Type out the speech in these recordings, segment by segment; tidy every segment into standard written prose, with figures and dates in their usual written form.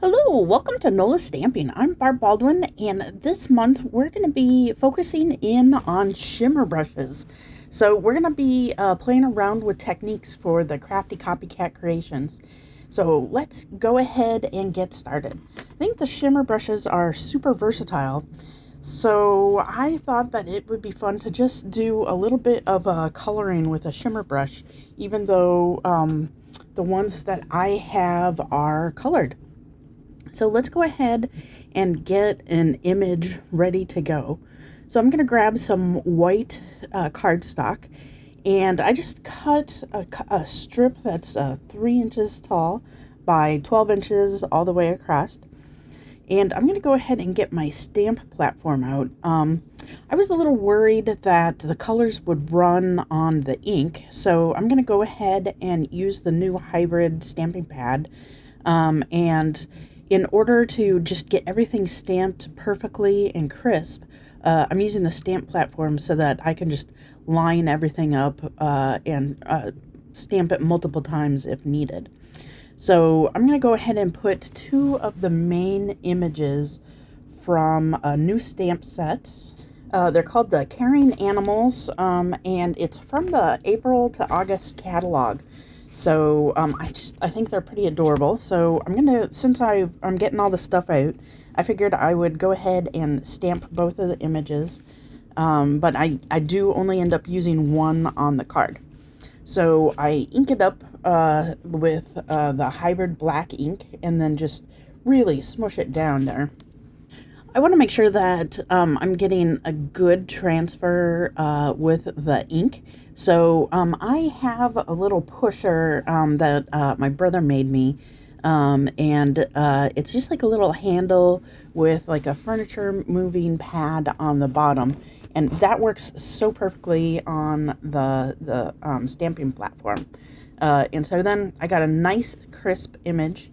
Hello, welcome to NOLA Stamping. I'm Barb Baldwin, and this month we're going to be focusing in on shimmer brushes. So we're going to be playing around with techniques for the Crafty Copycat Creations. So let's go ahead and get started. I think the shimmer brushes are super versatile, so I thought that it would be fun to just do a little bit of coloring with a shimmer brush, even though the ones that I have are colored. So let's go ahead and get an image ready to go. So I'm going to grab some white cardstock, and I just cut a strip that's 3 inches tall by 12 inches all the way across. And I'm going to go ahead and get my stamp platform out. I was a little worried that the colors would run on the ink, so I'm going to go ahead and use the new hybrid stamping pad. And in order to just get everything stamped perfectly and crisp, I'm using the stamp platform so that I can just line everything up and stamp it multiple times if needed. So I'm going to go ahead and put 2 of the main images from a new stamp set. They're called the Caring Animals, and it's from the April to August catalog. So I think they're pretty adorable. So I'm gonna, since I'm getting all the stuff out, I figured I would go ahead and stamp both of the images. But I do only end up using one on the card. So I ink it up with the hybrid black ink, and then just really smush it down there. I want to make sure that I'm getting a good transfer with the ink. So I have a little pusher that my brother made me, and it's just like a little handle with like a furniture moving pad on the bottom, and that works so perfectly on the stamping platform. And so then I got a nice crisp image,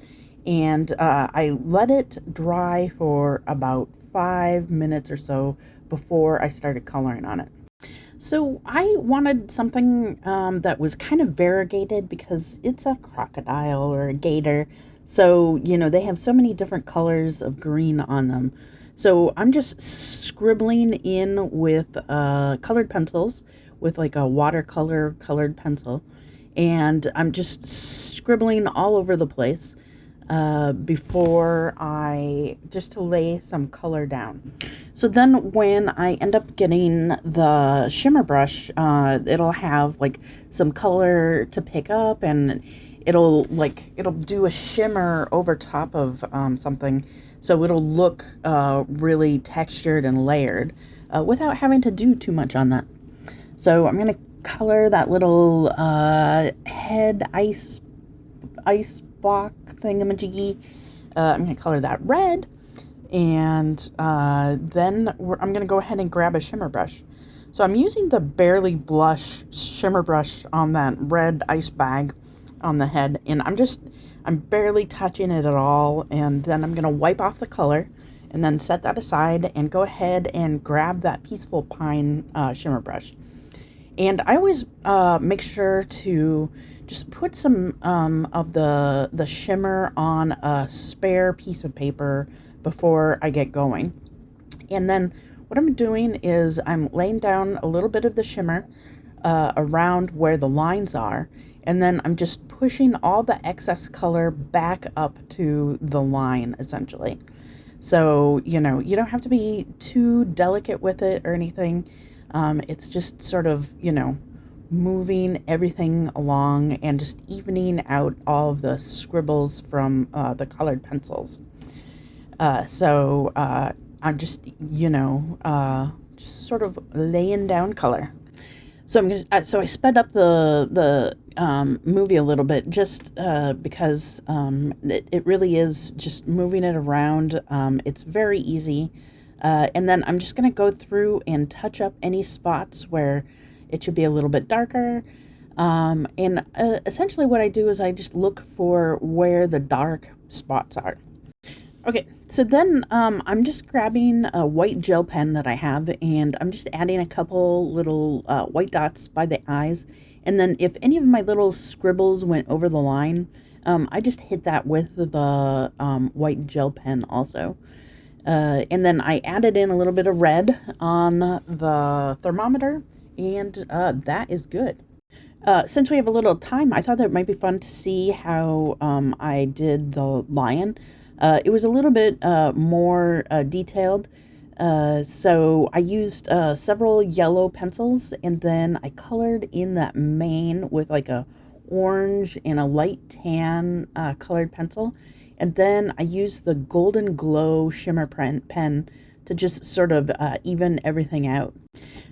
and I let it dry for about 5 minutes or so before I started coloring on it. So I wanted something that was kind of variegated because it's a crocodile or a gator. So, you know, they have so many different colors of green on them. So I'm just scribbling in with colored pencils, with like a watercolor colored pencil. And I'm just scribbling all over the place before just to lay some color down. So then when I end up getting the shimmer brush, it'll have like some color to pick up, and it'll do a shimmer over top of something, so it'll look really textured and layered without having to do too much on that. So I'm gonna color that little head ice block thingamajiggy. I'm going to color that red, and then I'm going to go ahead and grab a shimmer brush. So I'm using the Barely Blush shimmer brush on that red ice bag on the head, and I'm barely touching it at all, and then I'm going to wipe off the color and then set that aside and go ahead and grab that Peaceful Pine shimmer brush. And I always make sure to just put some of the shimmer on a spare piece of paper before I get going. And then what I'm doing is I'm laying down a little bit of the shimmer around where the lines are, and then I'm just pushing all the excess color back up to the line, essentially. So, you know, you don't have to be too delicate with it or anything. It's just sort of, you know, moving everything along and just evening out all of the scribbles from the colored pencils. So I'm just, you know, just sort of laying down color. So so I sped up the movie a little bit, just because it really is just moving it around. It's very easy. And then I'm just going to go through and touch up any spots where it should be a little bit darker. And essentially what I do is I just look for where the dark spots are. Okay, so then I'm just grabbing a white gel pen that I have, and I'm just adding a couple little white dots by the eyes. And then if any of my little scribbles went over the line, I just hit that with the white gel pen also. And then I added in a little bit of red on the thermometer, and that is good. Since we have a little time, I thought that it might be fun to see how I did the lion. It was a little bit more detailed. So I used several yellow pencils, and then I colored in that mane with like a orange and a light tan colored pencil. And then I used the Golden Glow Shimmer pen to just sort of even everything out.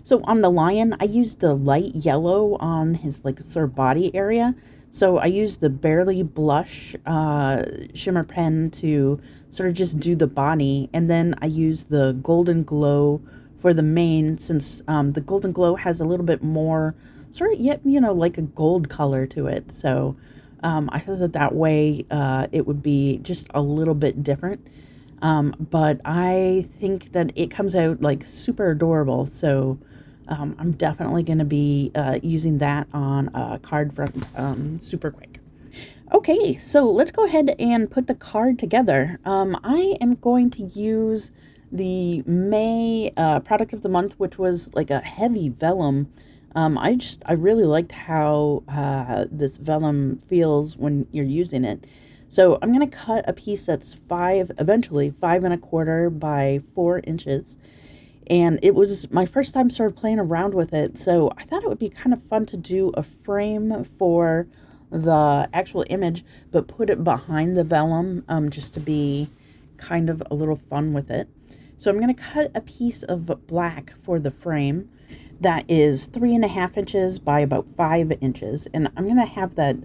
So on the lion, I used the light yellow on his like sort of body area. So I used the Barely Blush shimmer pen to sort of just do the body, and then I used the Golden Glow for the mane, since the Golden Glow has a little bit more sort of yet like a gold color to it. So I thought that that way it would be just a little bit different. But I think that it comes out like super adorable. So I'm definitely going to be using that on a card front super quick. Okay, so let's go ahead and put the card together. I am going to use the May product of the month, which was like a heavy vellum. I really liked how this vellum feels when you're using it. So I'm going to cut a piece that's eventually 5 1/4 by 4 inches. And it was my first time sort of playing around with it. So I thought it would be kind of fun to do a frame for the actual image, but put it behind the vellum just to be kind of a little fun with it. So I'm going to cut a piece of black for the frame that is 3 1/2 inches by about 5 inches. And I'm going to have that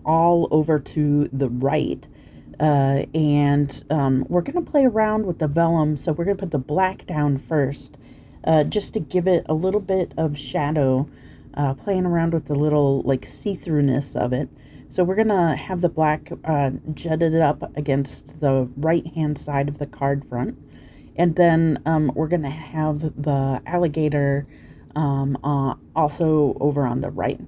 all over to the right. And we're going to play around with the vellum. So we're going to put the black down first, just to give it a little bit of shadow, playing around with the little like see-throughness of it. So we're going to have the black jutted up against the right-hand side of the card front. And then we're going to have the alligator also over on the right.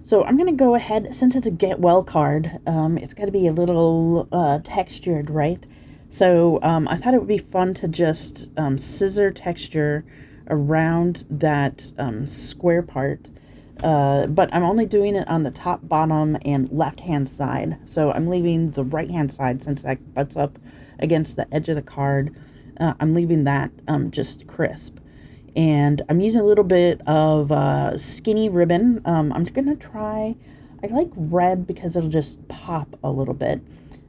So I'm going to go ahead, since it's a get well card, it's got to be a little textured, right? So I thought it would be fun to just scissor texture around that square part. But I'm only doing it on the top, bottom, and left-hand side. So I'm leaving the right-hand side, since that butts up against the edge of the card. I'm leaving that just crisp. And I'm using a little bit of skinny ribbon. I'm going to try, I like red because it'll just pop a little bit.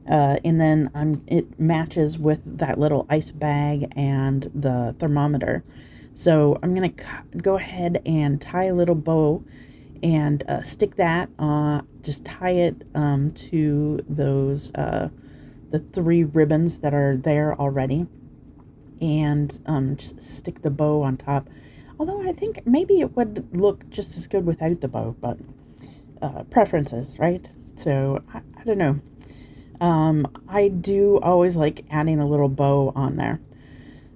And then it matches with that little ice bag and the thermometer. So I'm going to go ahead and tie a little bow and stick that, just tie it to those, the 3 ribbons that are there already. And just stick the bow on top. Although I think maybe it would look just as good without the bow, but preferences, right? So I don't know. I do always like adding a little bow on there.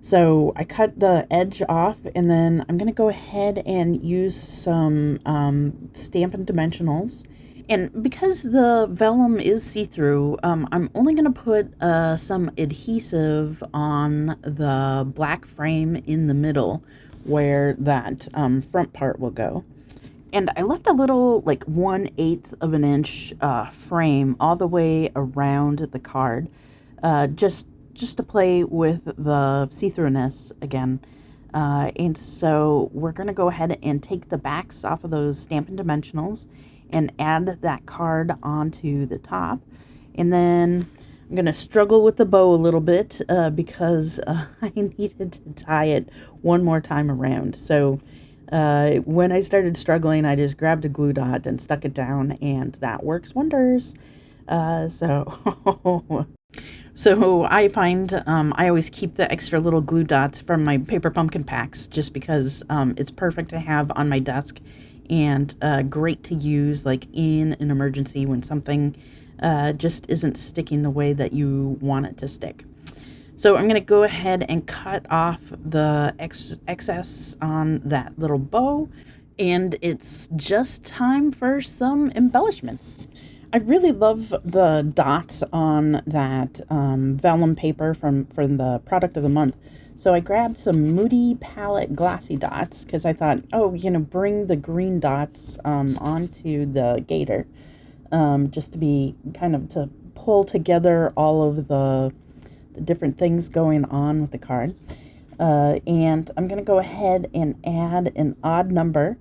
So I cut the edge off, and then I'm going to go ahead and use some Stampin' Dimensionals. And because the vellum is see-through, I'm only going to put some adhesive on the black frame in the middle where that front part will go. And I left a little, like 1/8 of an inch frame all the way around the card, just to play with the see-throughness again. And so we're going to go ahead and take the backs off of those Stampin' Dimensionals and add that card onto the top. And then I'm going to struggle with the bow a little bit because I needed to tie it one more time around. So when I started struggling, I just grabbed a glue dot and stuck it down, and that works wonders. So I find I always keep the extra little glue dots from my paper pumpkin packs, just because it's perfect to have on my desk, and great to use like in an emergency when something just isn't sticking the way that you want it to stick. So I'm going to go ahead and cut off the excess on that little bow, and it's just time for some embellishments. I really love the dots on that vellum paper from the product of the month. So I grabbed some Moody Palette Glossy Dots because I thought, oh, bring the green dots onto the gator, just to be kind of to pull together all of the different things going on with the card. And I'm going to go ahead and add an odd number.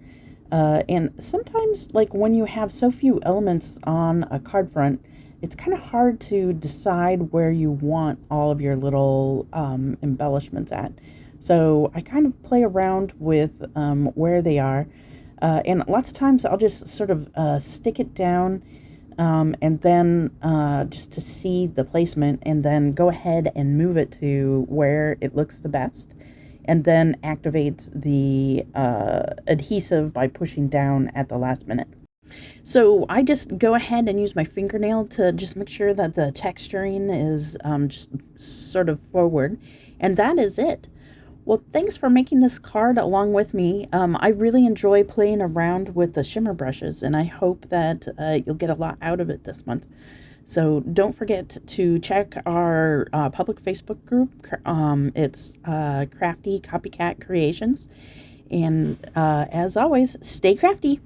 And sometimes, like when you have so few elements on a card front, it's kind of hard to decide where you want all of your little embellishments at. So I kind of play around with where they are. And lots of times I'll just sort of stick it down and then just to see the placement, and then go ahead and move it to where it looks the best, and then activate the adhesive by pushing down at the last minute. So I just go ahead and use my fingernail to just make sure that the texturing is just sort of forward, and that is it. Well, thanks for making this card along with me. I really enjoy playing around with the shimmer brushes, and I hope that you'll get a lot out of it this month. So don't forget to check our public Facebook group. It's Crafty Copycat Creations. And as always, stay crafty.